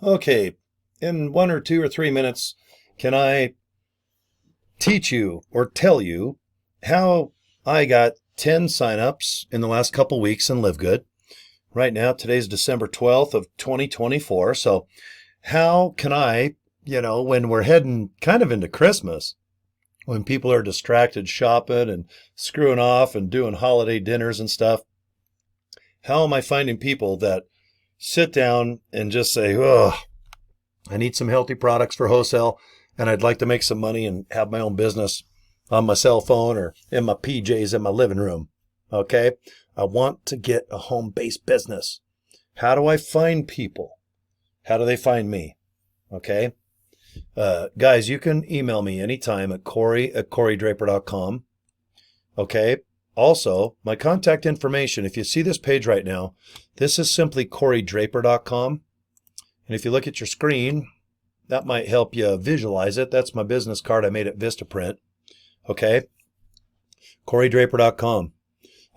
Okay, in 1 or 2 or 3 minutes, can I teach you or tell you how I got 10 signups in the last couple weeks in LiveGood? Right now, today's December 12th of 2024. So how can I, when we're heading kind of into Christmas, when people are distracted shopping and screwing off and doing holiday dinners and stuff, how am I finding people that sit down and just say, oh, I need some healthy products for wholesale, and I'd like to make some money and have my own business on my cell phone or in my PJs in my living room. Okay? I want to get a home-based business. How do I find people? How do they find me? Okay? Guys, you can email me anytime at Cory@CoryDraper.com. Okay? Also, my contact information, if you see this page right now, this is simply CoryDraper.com. And if you look at your screen, that might help you visualize it. That's my business card I made at Vistaprint. Okay? CoryDraper.com.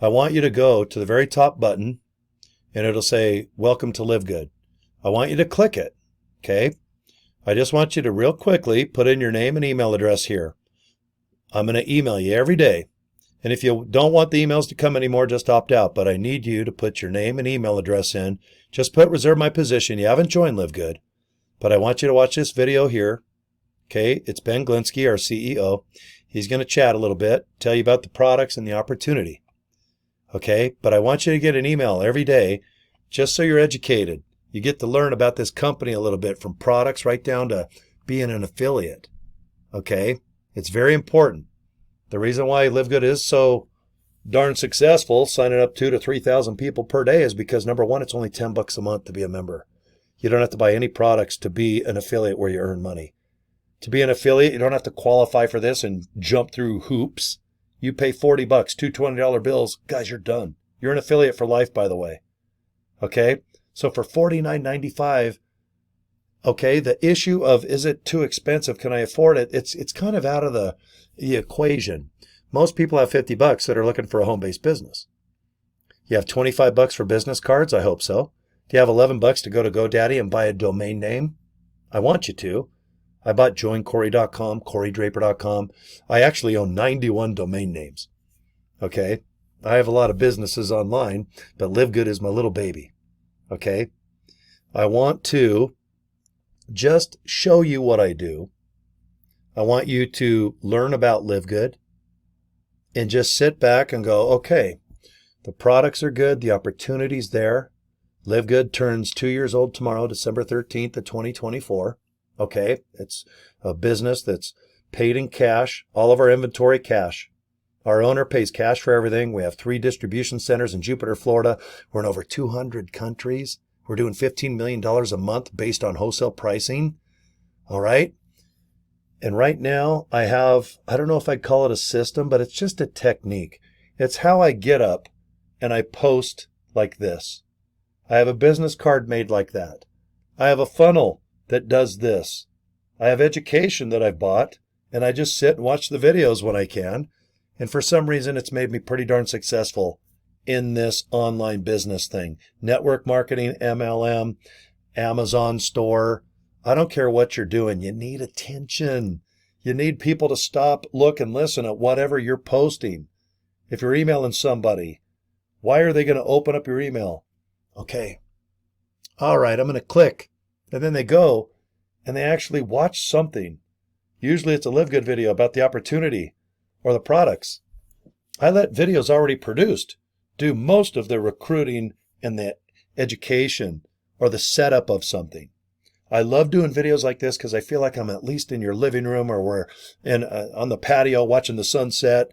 I want you to go to the very top button, and it'll say, Welcome to LiveGood. I want you to click it. Okay? I just want you to real quickly put in your name and email address here. I'm going to email you every day. And if you don't want the emails to come anymore, just opt out. But I need you to put your name and email address in. Just put reserve my position. You haven't joined LiveGood. But I want you to watch this video here. Okay, it's Ben Glinsky, our CEO. He's going to chat a little bit, tell you about the products and the opportunity. Okay, but I want you to get an email every day just so you're educated. You get to learn about this company a little bit, from products right down to being an affiliate. Okay, it's very important. The reason why LiveGood is so darn successful, signing up 2,000 to 3,000 people per day, is because, number one, it's only $10 a month to be a member. You don't have to buy any products to be an affiliate where you earn money. To be an affiliate, you don't have to qualify for this and jump through hoops. You pay $40, two $20 bills, guys, you're done. You're an affiliate for life, by the way. Okay? So for $49.95, okay, the issue of, is it too expensive? Can I afford it? It's kind of out of the equation. Most people have $50 that are looking for a home-based business. You have $25 for business cards? I hope so. Do you have $11 to go to GoDaddy and buy a domain name? I want you to. I bought joincory.com, CoryDraper.com. I actually own 91 domain names. Okay? I have a lot of businesses online, but LiveGood is my little baby. Okay? I want to just show you what I do. I want you to learn about LiveGood and just sit back and go, okay, the products are good, the opportunity's there. LiveGood turns 2 years old tomorrow, December 13th of 2024. Okay, it's a business that's paid in cash, all of our inventory cash. Our owner pays cash for everything. We have 3 distribution centers in Jupiter, Florida. We're in over 200 countries. We're doing $15 million a month based on wholesale pricing. All right. And right now I don't know if I'd call it a system, but it's just a technique. It's how I get up and I post like this. I have a business card made like that. I have a funnel that does this. I have education that I've bought, and I just sit and watch the videos when I can. And for some reason, it's made me pretty darn successful in this online business thing. Network marketing, MLM, Amazon store. I don't care what you're doing. You need attention. You need people to stop, look, and listen at whatever you're posting. If you're emailing somebody, why are they going to open up your email? Okay. All right, I'm going to click. And then they go and they actually watch something. Usually it's a LiveGood video about the opportunity or the products. I let videos already produced do most of the recruiting and the education or the setup of something. I love doing videos like this because I feel like I'm at least in your living room, or we're on the patio watching the sunset.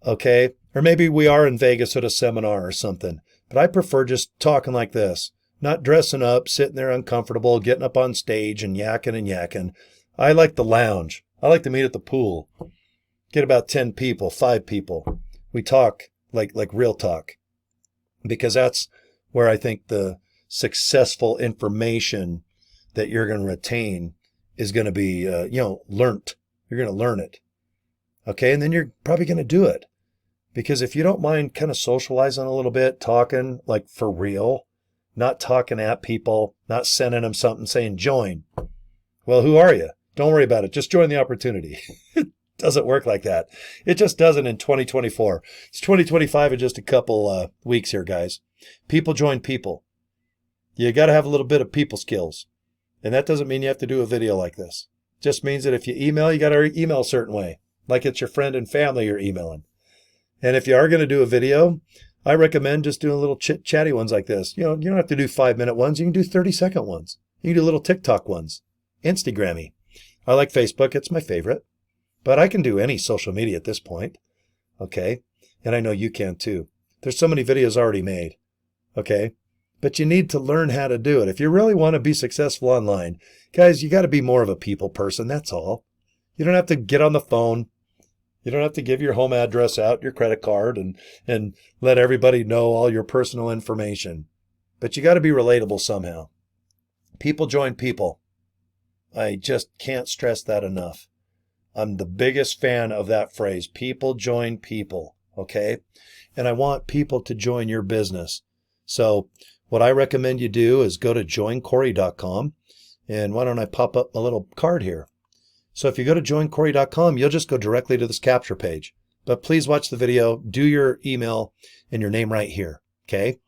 Okay. Or maybe we are in Vegas at a seminar or something. But I prefer just talking like this. Not dressing up, sitting there uncomfortable, getting up on stage and yakking. I like the lounge. I like to meet at the pool. Get about 10 people, 5 people. We talk like real talk. Because that's where I think the successful information that you're going to retain is going to be, learnt. You're going to learn it. Okay, and then you're probably going to do it. Because if you don't mind kind of socializing a little bit, talking like for real, not talking at people, not sending them something saying join. Well, who are you? Don't worry about it. Just join the opportunity. It doesn't work like that. It just doesn't in 2024. It's 2025 in just a couple weeks here, guys. People join people. You got to have a little bit of people skills. And that doesn't mean you have to do a video like this. It just means that if you email, you got to email a certain way, like it's your friend and family you're emailing. And if you are going to do a video, I recommend just doing little chatty ones like this. You don't have to do 5-minute ones. You can do 30-second ones. You can do little TikTok ones. Instagrammy. I like Facebook. It's my favorite. But I can do any social media at this point. Okay? And I know you can too. There's so many videos already made. Okay? But you need to learn how to do it. If you really want to be successful online, guys, you got to be more of a people person. That's all. You don't have to get on the phone. You don't have to give your home address out, your credit card, and let everybody know all your personal information. But you got to be relatable somehow. People join people. I just can't stress that enough. I'm the biggest fan of that phrase. People join people. Okay? And I want people to join your business. So what I recommend you do is go to joincory.com. And why don't I pop up my little card here? So if you go to joincory.com, you'll just go directly to this capture page. But please watch the video, do your email and your name right here, okay?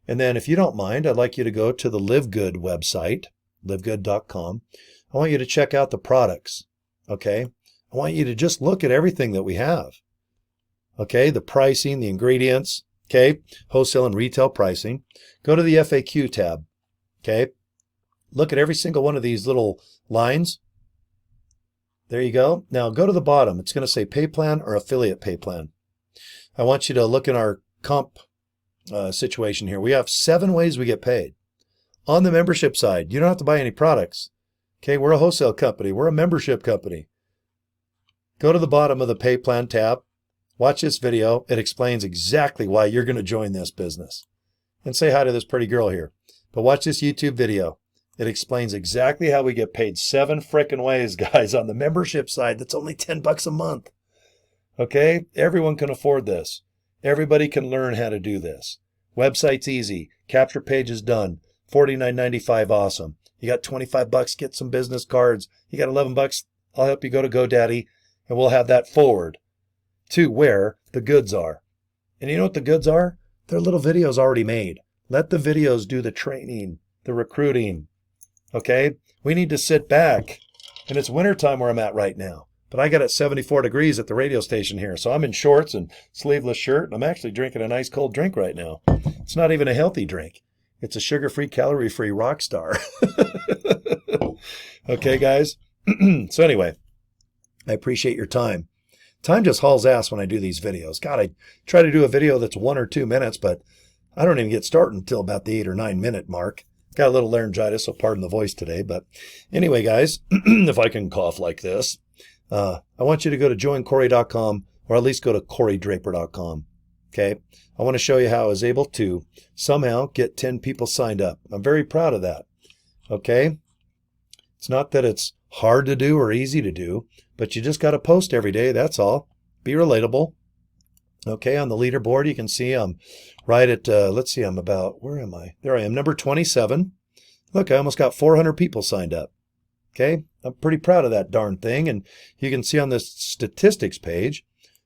And then if you don't mind, I'd like you to go to the LiveGood website, livegood.com. I want you to check out the products, okay? I want you to just look at everything that we have, okay? The pricing, the ingredients, okay? Wholesale and retail pricing. Go to the FAQ tab, okay? Look at every single one of these little lines. There you go. Now go to the bottom. It's going to say pay plan or affiliate pay plan. I want you to look in our comp situation here. We have 7 ways we get paid. On the membership side, you don't have to buy any products. Okay, we're a wholesale company. We're a membership company. Go to the bottom of the pay plan tab. Watch this video. It explains exactly why you're going to join this business. And say hi to this pretty girl here. But watch this YouTube video. It explains exactly how we get paid 7 frickin' ways, guys, on the membership side. That's only $10 a month. Okay? Everyone can afford this. Everybody can learn how to do this. Website's easy. Capture page is done. $49.95, awesome. You got $25, get some business cards. You got $11, I'll help you go to GoDaddy, and we'll have that forward to where the goods are. And you know what the goods are? They're little videos already made. Let the videos do the training, the recruiting. Okay? We need to sit back. And it's wintertime where I'm at right now. But I got it 74 degrees at the radio station here. So I'm in shorts and sleeveless shirt. And I'm actually drinking a nice cold drink right now. It's not even a healthy drink. It's a sugar-free, calorie-free rock star. Okay, guys? So anyway, I appreciate your time. Time just hauls ass when I do these videos. God, I try to do a video that's 1 or 2 minutes, but I don't even get started until about the 8 or 9 minute mark. Got a little laryngitis, so pardon the voice today. But anyway, guys, if I can cough like this, I want you to go to joincory.com or at least go to corydraper.com. Okay? I want to show you how I was able to somehow get 10 people signed up. I'm very proud of that. Okay? It's not that it's hard to do or easy to do, but you just got to post every day. That's all. Be relatable. Okay, on the leaderboard, you can see I'm right at, let's see, I'm about, where am I? There I am, number 27. Look, I almost got 400 people signed up. Okay, I'm pretty proud of that darn thing. And you can see on this statistics page,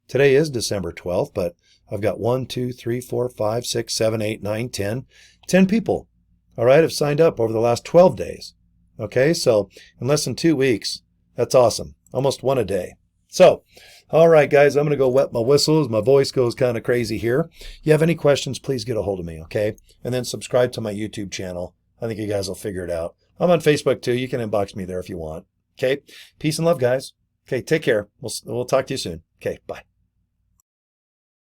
today is December 12th, but I've got 1, 2, 3, 4, 5, 6, 7, 8, 9, 10. 10 people, all right, have signed up over the last 12 days. Okay, so in less than 2 weeks, that's awesome. Almost 1 a day. So, all right, guys, I'm going to go wet my whistles. My voice goes kind of crazy here. You have any questions, please get a hold of me, okay? And then subscribe to my YouTube channel. I think you guys will figure it out. I'm on Facebook, too. You can inbox me there if you want. Okay? Peace and love, guys. Okay, take care. We'll talk to you soon. Okay, bye.